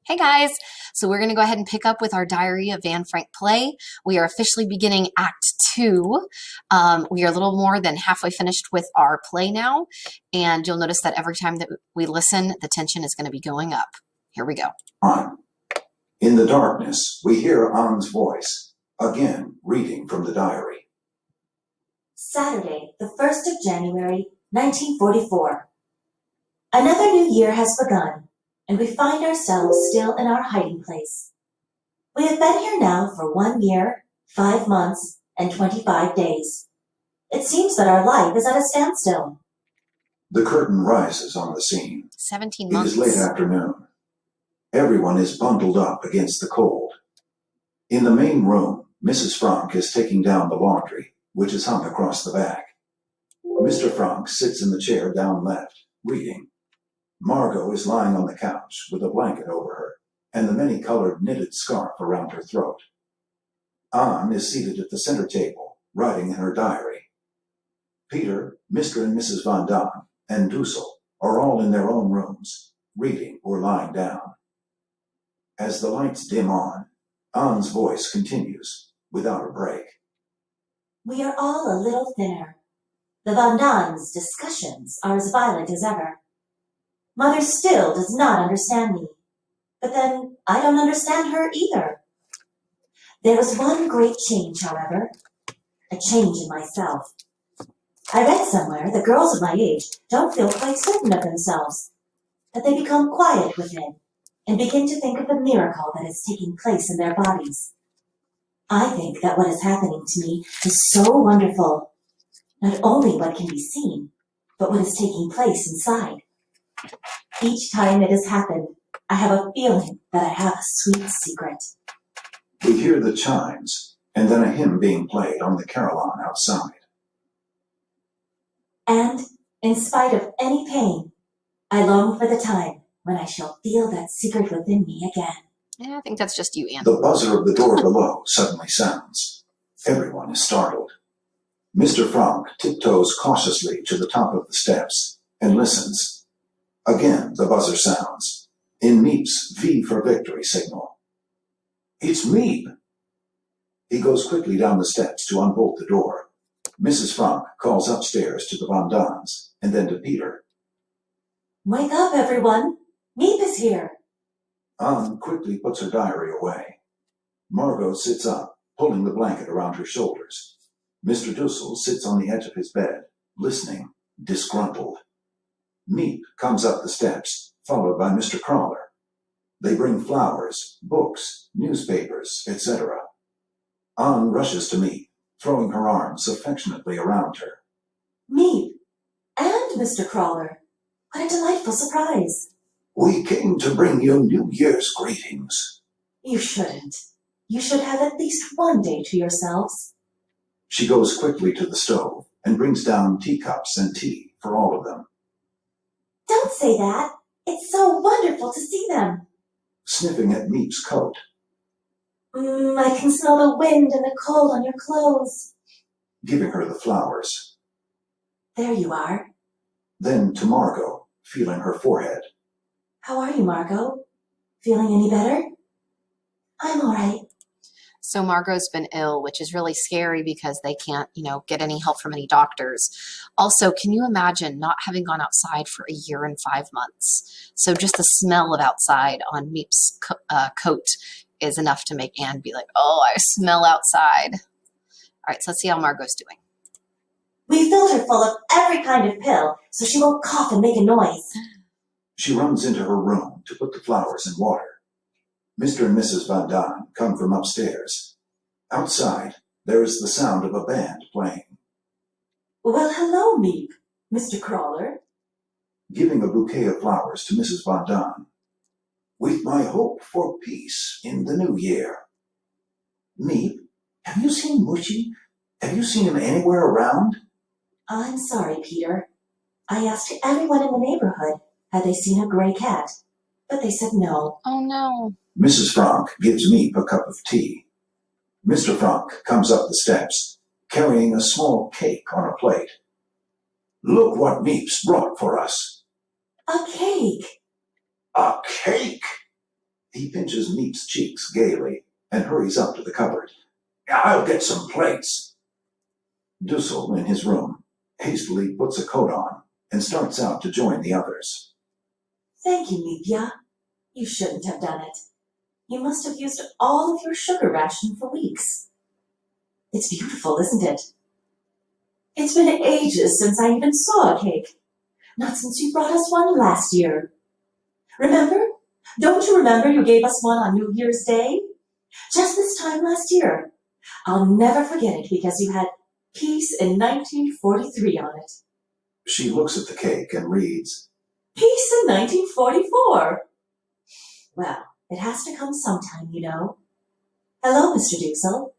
Hey guys, so we're going to go ahead and pick up with our Diary of Anne Frank play. We are officially beginning Act 2. We are a little more than halfway finished with our play now, and you'll notice that every time that we listen, the tension is going to be going up. Here we go. On. In the darkness, we hear Anne's voice, again reading from the diary. Saturday, the 1st of January, 1944. Another new year has begun, and we find ourselves still in our hiding place. We have been here now for 1 year, 5 months, and 25 days. It seems that our life is at a standstill. The curtain rises on the scene. 17 It months. is late afternoon. Everyone is bundled up against the cold. In the main room, Mrs. Frank is taking down the laundry, which is hung across the back. Mr. Frank sits in the chair down left, reading. Margot is lying on the couch with a blanket over her and the many-colored knitted scarf around her throat. Anne is seated at the center table, writing in her diary. Peter, Mr. and Mrs. Van Daan, and Dussel are all in their own rooms, reading or lying down. As the lights dim on, Anne's voice continues, without a break. We are all a little thinner. The Van Daan's discussions are as violent as ever. Mother still does not understand me, but then I don't understand her either. There is one great change, however, a change in myself. I read somewhere that girls of my age don't feel quite certain of themselves, that they become quiet within and begin to think of the miracle that is taking place in their bodies. I think that what is happening to me is so wonderful, not only what can be seen, but what is taking place inside. Each time it has happened, I have a feeling that I have a sweet secret. We hear the chimes, and then a hymn being played on the carillon outside. And, in spite of any pain, I long for the time when I shall feel that secret within me again. Yeah, I think that's just you, Anne. The buzzer of the door below suddenly sounds. Everyone is startled. Mr. Frank tiptoes cautiously to the top of the steps and listens. Again the buzzer sounds, in Miep's V for victory signal. It's Miep! He goes quickly down the steps to unbolt the door. Mrs. Frank calls upstairs to the Van Daans and then to Peter. Wake up, everyone! Miep is here! Anne quickly puts her diary away. Margot sits up, pulling the blanket around her shoulders. Mr. Dussel sits on the edge of his bed, listening, disgruntled. Miep comes up the steps, followed by Mr. Crawler. They bring flowers, books, newspapers, etc. Anne rushes to Miep, throwing her arms affectionately around her. Miep! And Mr. Crawler! What a delightful surprise! We came to bring you New Year's greetings. You shouldn't. You should have at least one day to yourselves. She goes quickly to the stove and brings down teacups and tea for all of them. Don't say that. It's so wonderful to see them. Sniffing at Miep's coat. I can smell the wind and the cold on your clothes. Giving her the flowers. There you are. Then to Margot, feeling her forehead. How are you, Margot? Feeling any better? I'm all right. So Margot's been ill, which is really scary because they can't, get any help from any doctors. Also, can you imagine not having gone outside for a year and 5 months? So just the smell of outside on Miep's coat is enough to make Anne be like, oh, I smell outside. All right, so let's see how Margot's doing. We filled her full of every kind of pill so she won't cough and make a noise. She runs into her room to put the flowers in water. Mr. and Mrs. Van Daan come from upstairs. Outside, there is the sound of a band playing. Well, hello, Miep, Mr. Crawler. Giving a bouquet of flowers to Mrs. Van Daan. With my hope for peace in the new year. Miep, have you seen Mushy? Have you seen him anywhere around? I'm sorry, Peter. I asked everyone in the neighborhood had they seen a gray cat, but they said no. Oh, no. Mrs. Frank gives Miep a cup of tea. Mr. Frank comes up the steps, carrying a small cake on a plate. Look what Miep's brought for us. A cake! A cake! He pinches Meep's cheeks gaily and hurries up to the cupboard. I'll get some plates. Dussel, in his room, hastily puts a coat on and starts out to join the others. Thank you, Mipia. You shouldn't have done it. You must have used all of your sugar ration for weeks. It's beautiful, isn't it? It's been ages since I even saw a cake. Not since you brought us one last year. Remember? Don't you remember you gave us one on New Year's Day? Just this time last year. I'll never forget it because you had Peace in 1943 on it. She looks at the cake and reads, Peace in 1944. Well, it has to come sometime, you know. Hello, Mr. Dussel.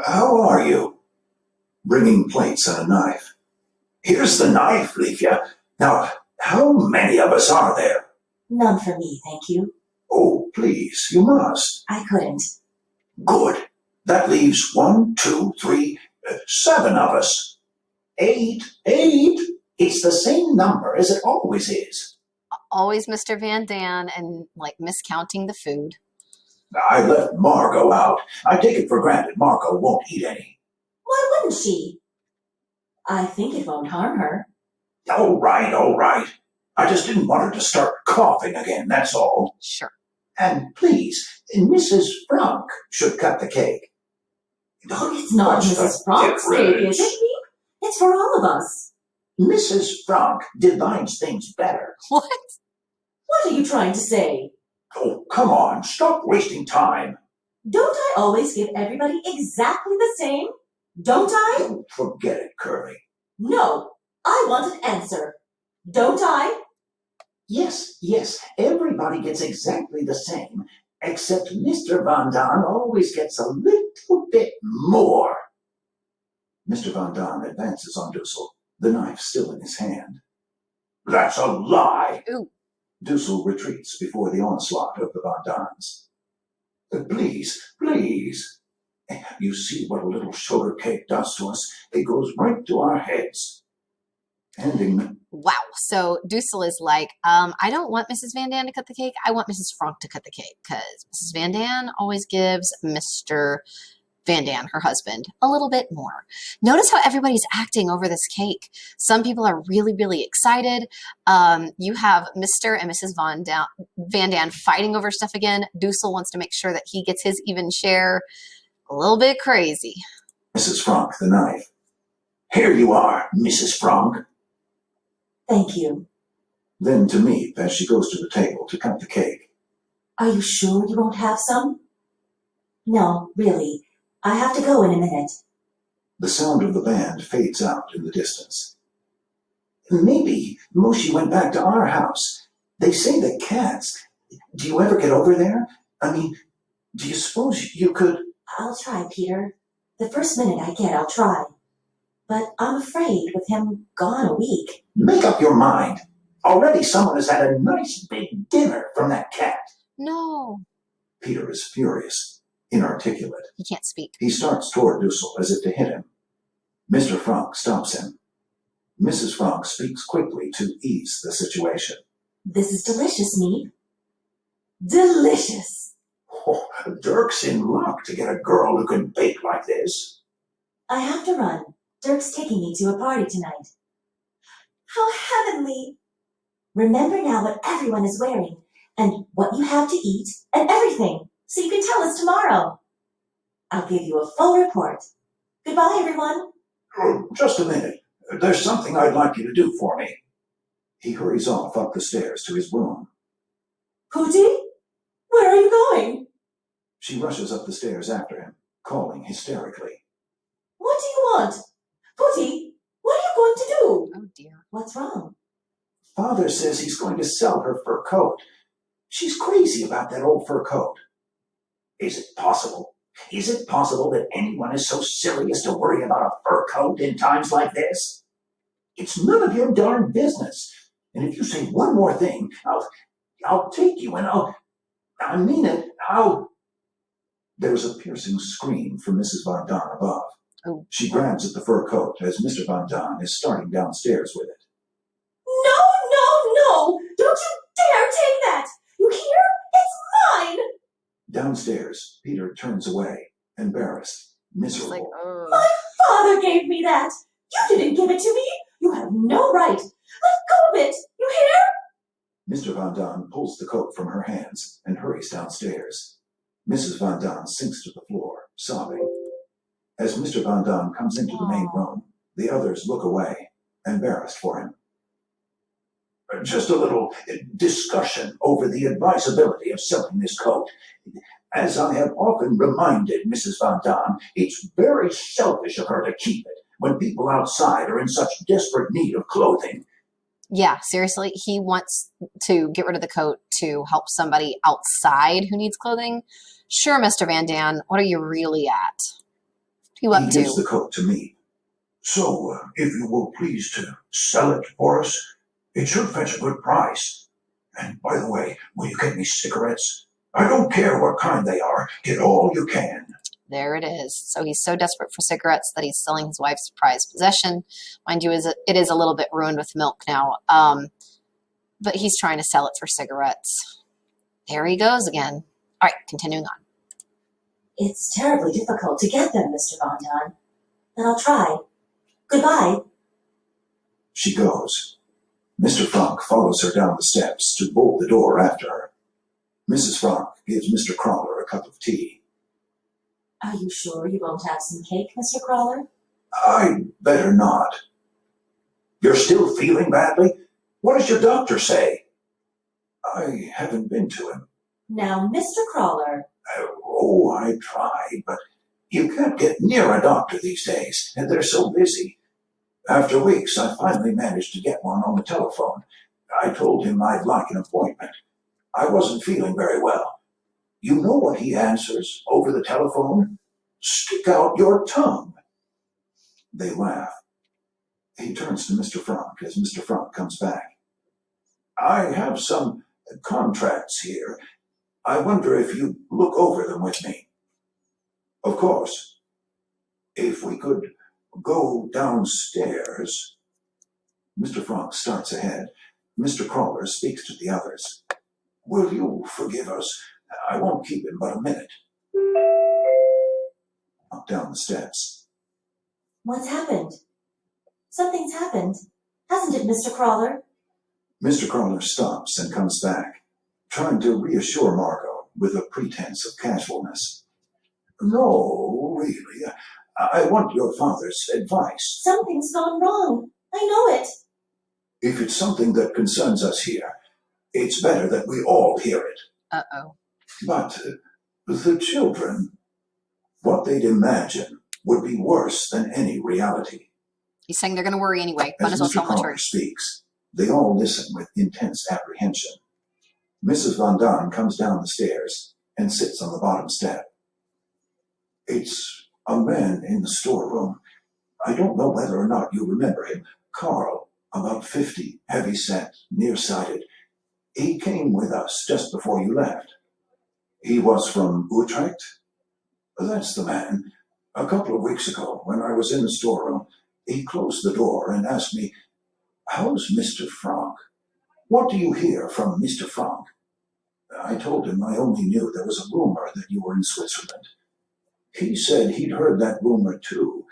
How are you? Bringing plates and a knife. Here's the knife, Leafia. Now, how many of us are there? None for me, thank you. Oh, please, you must. I couldn't. Good. That leaves 1, 2, 3, 7 of us. 8. It's the same number as it always is. Always Mr. Van Dan and like miscounting the food. I left Margot out. I take it for granted Margot won't eat any. Why wouldn't she? I think it won't harm her. All right. I just didn't want her to start coughing again, that's all. Sure. And please, Mrs. Frank should cut the cake. It's not What's Mrs. the Frank's cake, difference? is it, Veep? It's for all of us. Mrs. Frank divines things better. What? What are you trying to say? Oh, come on, stop wasting time. Don't I always give everybody exactly the same? Don't I? Oh, forget it, Curly. No, I want an answer. Don't I? Yes, everybody gets exactly the same, except Mr. Van Daan always gets a little bit more. Mr. Van Daan advances on Dussel, the knife still in his hand. That's a lie! Ooh. Dussel retreats before the onslaught of the Van Daans. Please. You see what a little sugar cake does to us? It goes right to our heads. Ending. Wow. So Dussel is like, I don't want Mrs. Van Dan to cut the cake. I want Mrs. Frank to cut the cake because Mrs. Van Dan always gives Mr. Van Dan, her husband, a little bit more. Notice how everybody's acting over this cake. Some people are really, really excited. You have Mr. and Mrs. Van Dan fighting over stuff again. Dussel wants to make sure that he gets his even share. A little bit crazy. Mrs. Frank, the knife. Here you are, Mrs. Frank. Thank you. Then to Meep as she goes to the table to cut the cake. Are you sure you won't have some? No, really. I have to go in a minute. The sound of the band fades out in the distance. Maybe Moshi went back to our house. They say the cats. Do you ever get over there? I mean, do you suppose you could? I'll try, Peter. The first minute I get, I'll try. But I'm afraid with him gone a week. Make up your mind. Already someone has had a nice big dinner from that cat. No, Peter is furious, inarticulate. he can't speak. He starts toward Dussel as if to hit him. Mr. Frank stops him. Mrs. Frank speaks quickly to ease the situation. This is delicious, Meep. Delicious. Oh, Dirk's in luck to get a girl who can bake like this. I have to run. Dirk's taking me to a party tonight. How heavenly. Remember now what everyone is wearing and what you have to eat and everything, so you can tell us tomorrow. I'll give you a full report. Goodbye, everyone. Oh, just a minute. There's something I'd like you to do for me. He hurries off up the stairs to his room. Pootie? Where are you going? She rushes up the stairs after him, calling hysterically. What do you want? Pootie, what are you going to do? Oh dear. What's wrong? Father says he's going to sell her fur coat. She's crazy about that old fur coat. Is it possible? Is it possible that anyone is so silly as to worry about a fur coat in times like this? It's none of your darn business. And if you say one more thing, I'll take you and I mean it, There's a piercing scream from Mrs. Van Daan above. Oh. She grabs at the fur coat as Mr. Van Daan is starting downstairs with it. No! Don't you dare take that! You hear? It's mine! Downstairs, Peter turns away, embarrassed, She's like, miserable. oh. Father gave me that. You didn't give it to me. You have no right. Let go of it. You hear? Mr. Van Daan pulls the coat from her hands and hurries downstairs. Mrs. Van Daan sinks to the floor, sobbing. As Mr. Van Daan comes into the main room, the others look away, embarrassed for him. Just a little discussion over the advisability of selling this coat. As I have often reminded Mrs. Van Daan, it's very selfish of her to keep it when people outside are in such desperate need of clothing. Yeah, seriously, he wants to get rid of the coat to help somebody outside who needs clothing. Sure, Mr. Van Daan, what are you really at? What are you up He gives to? the coat to me. So, if you will please to sell it for us, it should fetch a good price. And by the way, will you get me cigarettes? I don't care what kind they are. Get all you can. There it is. So he's so desperate for cigarettes that he's selling his wife's prized possession. Mind you, it is a little bit ruined with milk now. But he's trying to sell it for cigarettes. There he goes again. All right, continuing on. It's terribly difficult to get them, Mr. Van Daan. Then I'll try. Goodbye. She goes. Mr. Frank follows her down the steps to bolt the door after her. Mrs. Frank gives Mr. Crawler a cup of tea. Are you sure you won't have some cake, Mr. Crawler? I'd better not. You're still feeling badly? What does your doctor say? I haven't been to him. Now, Mr. Crawler. Oh, I tried, but you can't get near a doctor these days, and they're so busy. After weeks, I finally managed to get one on the telephone. I told him I'd like an appointment. I wasn't feeling very well. You know what he answers over the telephone? Stick out your tongue. They laugh. He turns to Mr. Frank as Mr. Frank comes back. I have some contracts here. I wonder if you'd look over them with me. Of course. If we could go downstairs. Mr. Frank starts ahead. Mr. Crawler speaks to the others. Will you forgive us? I won't keep him but a minute. Up down the steps. What's happened? Something's happened. Hasn't it, Mr. Crawler? Mr. Crawler stops and comes back, trying to reassure Margot with a pretense of casualness. No, really. I want your father's advice. Something's gone wrong. I know it. If it's something that concerns us here, it's better that we all hear it. Uh-oh. But the children, what they'd imagine would be worse than any reality. He's saying they're going to worry anyway. Might As as well Mr. tell them the Crawler truth. speaks, they all listen with intense apprehension. Mrs. Van Daan comes down the stairs and sits on the bottom step. It's a man in the storeroom. I don't know whether or not you remember him. Carl, about 50, heavy-set, nearsighted. He came with us just before you left. He was from Utrecht? That's the man. A couple of weeks ago, when I was in the storeroom, he closed the door and asked me, "How's Mr. Frank? What do you hear from Mr. Frank?" I told him I only knew there was a rumor that you were in Switzerland. He said he'd heard that rumor too,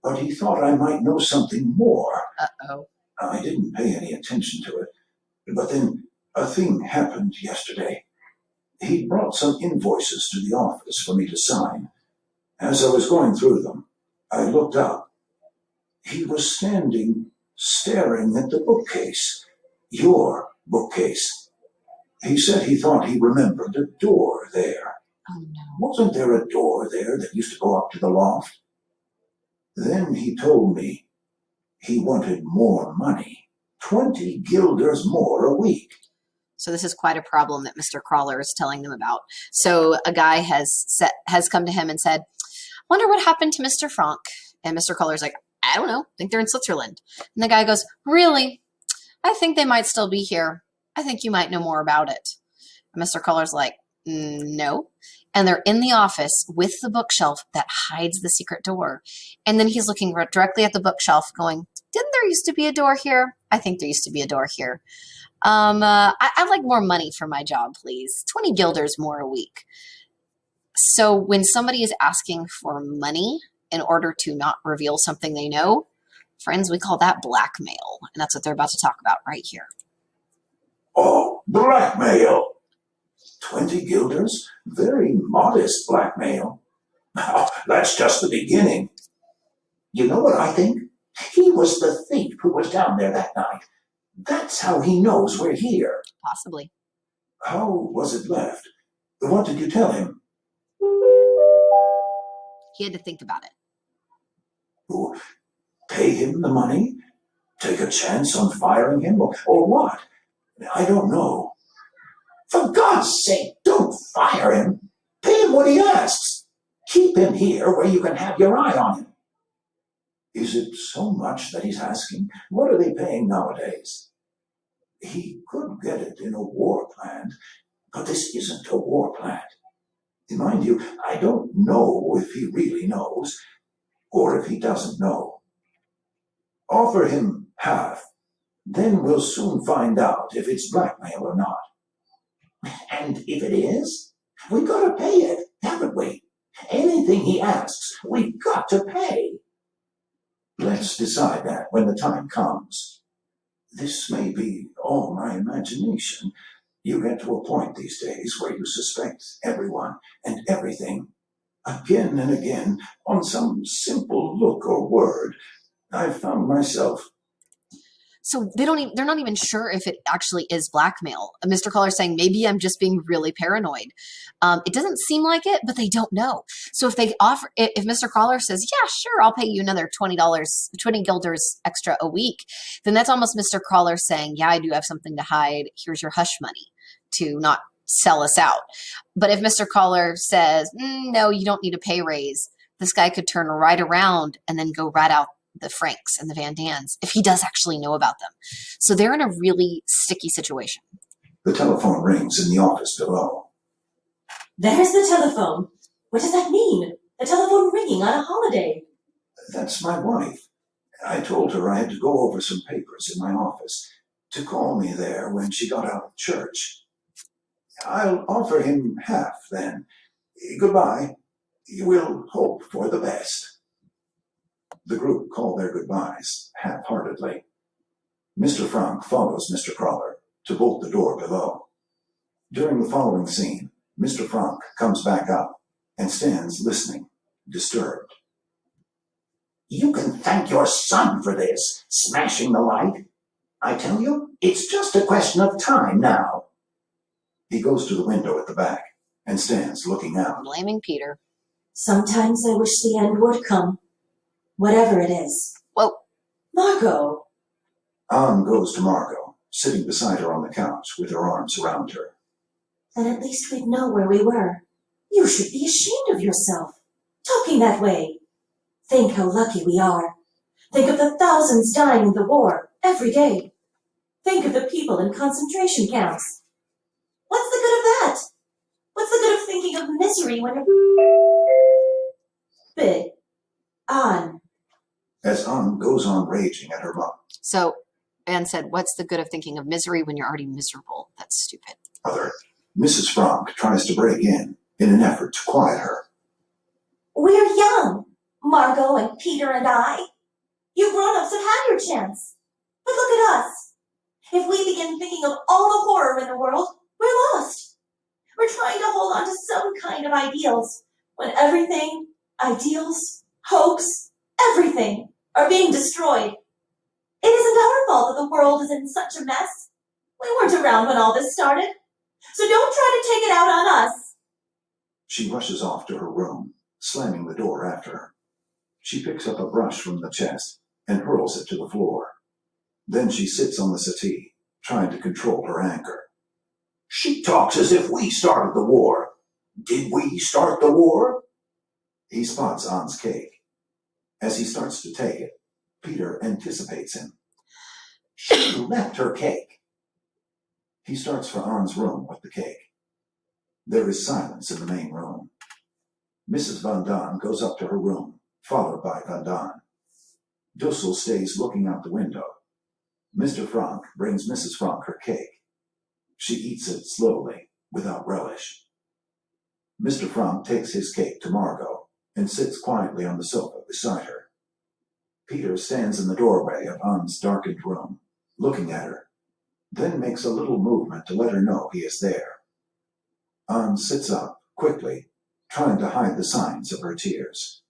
but he thought I might know something more. Uh-oh. I didn't pay any attention to it, but then a thing happened yesterday. He brought some invoices to the office for me to sign. As I was going through them, I looked up. He was standing, staring at the bookcase. Your bookcase. He said he thought he remembered a door there. Oh, no. Wasn't there a door there that used to go up to the loft? Then he told me he wanted more money. 20 guilders more a week. So this is quite a problem that Mr. Crawler is telling them about. So a guy has come to him and said, "Wonder what happened to Mr. Frank?" And Mr. Crawler's like, "I don't know. I think they're in Switzerland." And the guy goes, "Really? I think they might still be here. I think you might know more about it." And Mr. Crawler's like, "No." And they're in the office with the bookshelf that hides the secret door. And then he's looking directly at the bookshelf going, "Didn't there used to be a door here? I think there used to be a door here. I'd like more money for my job, please. 20 guilders more a week." So when somebody is asking for money in order to not reveal something they know, friends, we call that blackmail. And that's what they're about to talk about right here. Oh, blackmail! 20 guilders? Very modest blackmail. Now, that's just the beginning. You know what I think? He was the thief who was down there that night. That's how he knows we're here. Possibly. How was it left? What did you tell him? He had to think about it. Who, pay him the money? Take a chance on firing him? Or what? I don't know. For God's sake, don't fire him. Pay him what he asks. Keep him here where you can have your eye on him. Is it so much that he's asking? What are they paying nowadays? He could get it in a war plant, but this isn't a war plant. Mind you, I don't know if he really knows, or if he doesn't know. Offer him half, then we'll soon find out if it's blackmail or not. And if it is, we've got to pay it, haven't we? Anything he asks, we've got to pay. Let's decide that when the time comes. This may be all my imagination. You get to a point these days where you suspect everyone and everything. Again and again, on some simple look or word, I've found myself. So they're not even sure if it actually is blackmail. Mr. Collar's saying, maybe I'm just being really paranoid. It doesn't seem like it, but they don't know. So if Mr. Collar says, yeah, sure, I'll pay you another $20, 20 guilders extra a week, then that's almost Mr. Collar saying, yeah, I do have something to hide. Here's your hush money to not sell us out. But if Mr. Collar says, no, you don't need a pay raise, this guy could turn right around and then go rat out the Franks and the Van Dans if he does actually know about them. So they're in a really sticky situation. The telephone rings in the office below. There's the telephone. What does that mean? The telephone ringing on a holiday. That's my wife. I told her I had to go over some papers in my office to call me there when she got out of church. I'll offer him half then. Goodbye. We'll hope for the best. The group call their goodbyes half-heartedly. Mr. Frank follows Mr. Collar to bolt the door below. During the following scene, Mr. Frank comes back up and stands listening, disturbed. You can thank your son for this, smashing the light. I tell you, it's just a question of time now. He goes to the window at the back and stands looking out. Blaming Peter. Sometimes I wish the end would come. Whatever it is. Whoa. Margot! Anne goes to Margot, sitting beside her on the couch with her arms around her. Then at least we'd know where we were. You should be ashamed of yourself, talking that way. Think how lucky we are. Think of the thousands dying in the war, every day. Think of the people in concentration camps. What's the good of that? What's the good of thinking of misery when you're big? Anne. As Anne goes on raging at her mother, So Anne said, what's the good of thinking of misery when you're already miserable? That's stupid. Mrs. Frank tries to break in an effort to quiet her. We're young, Margot and Peter and I. You grown-ups have had your chance. But look at us. If we begin thinking of all the horror in the world, we're lost. We're trying to hold on to some kind of ideals when everything, ideals, hopes, everything are being destroyed. It isn't our fault that the world is in such a mess. We weren't around when all this started. So don't try to take it out on us. She rushes off to her room, slamming the door after her. She picks up a brush from the chest and hurls it to the floor. Then she sits on the settee, trying to control her anger. She talks as if we started the war. Did we start the war? He spots Anne's cake. As he starts to take it, Peter anticipates him. She left her cake. He starts for Anne's room with the cake. There is silence in the main room. Mrs. Van Daan goes up to her room, followed by Van Daan. Dussel stays looking out the window. Mr. Frank brings Mrs. Frank her cake. She eats it slowly, without relish. Mr. Franck takes his cake to Margot and sits quietly on the sofa beside her. Peter stands in the doorway of Anne's darkened room, looking at her, then makes a little movement to let her know he is there. Anne sits up, quickly, trying to hide the signs of her tears.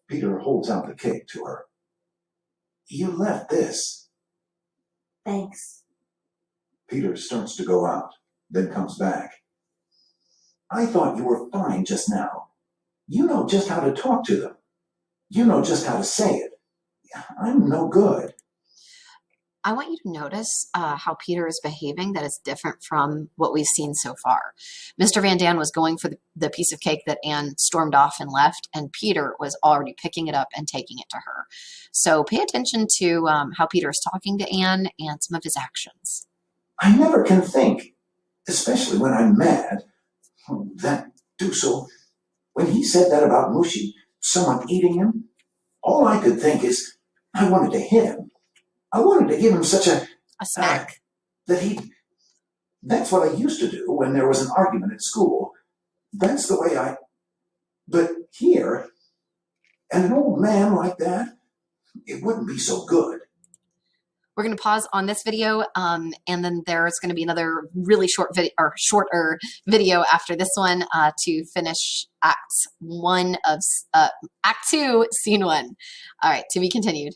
Peter holds out the cake to her. You left this. Thanks. Peter starts to go out, then comes back. I thought you were fine just now. You know just how to talk to them. You know just how to say it. I'm no good. I want you to notice how Peter is behaving that is different from what we've seen so far. Mr. Van Daan was going for the piece of cake that Anne stormed off and left, and Peter was already picking it up and taking it to her. So pay attention to how Peter is talking to Anne and some of his actions. I never can think, especially when I'm mad. That Dussel, when he said that about Mushi, someone eating him, all I could think is I wanted to hit him. I wanted to give him such a smack. That's what I used to do when there was an argument at school. That's the way but here, and an old man like that, it wouldn't be so good. We're going to pause on this video, and then there's going to be another really short video or shorter video after this one to finish Act 2, Scene 1. All right, to be continued.